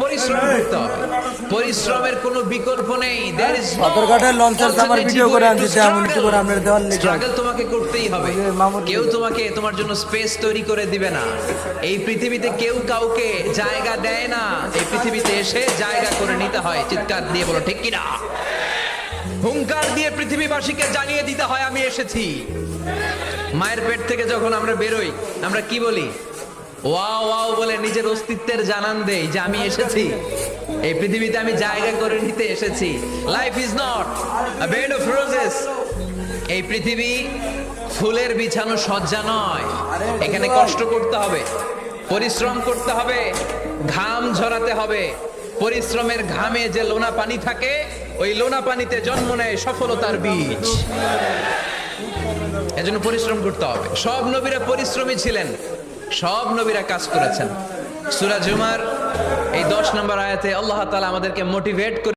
পরিশ্রম করতে হবে, পরিশ্রমের কোনো বিকল্প নেই। দেয়ার ইজ সদরঘাটের লঞ্চের আমার ভিডিও করে আনছি তেমন একটু করে আপনার দেওয়ার লেগে স্ট্রাগল তোমাকে করতেই হবে। কেউ তোমাকে তোমার জন্য স্পেস তৈরি করে দিবে না। এই পৃথিবীতে কেউ কাউকে জায়গা দেয় না, এই পৃথিবীতে এসে জায়গা করে নিতে হয়। চিৎকার দিয়ে বলো ঠিক কিনা? হুঙ্কার দিয়ে পৃথিবীবাসীকে জানিয়ে দিতে হয় আমি এসেছি। মায়ের পেট থেকে যখন আমরা বেরোই আমরা কি বলি? ওয়াও ওয়াও বলে নিজের অস্তিত্বের জানান দেই যে আমি এসেছি, এই পৃথিবীতে আমি জায়গা করে নিতে এসেছি। Life is not a bed of roses. এই পৃথিবী ফুলের বিছানো সজ্জা নয়। এখানে কষ্ট করতে হবে, পরিশ্রম করতে হবে, ঘাম ঝরাতে হবে। পরিশ্রমের ঘামে যে লোনা পানি থাকে, ওই লোনা পানিতে জন্ম নেয় সফলতার বীজ। এজন্য পরিশ্রম করতে হবে। সব নবীরা পরিশ্রমী ছিলেন, সব নবীরা কাজ করেছেন। সূরা জুমার এই 10 নম্বর আয়াতে আল্লাহ তাআলা আমাদেরকে মোটিভেট করে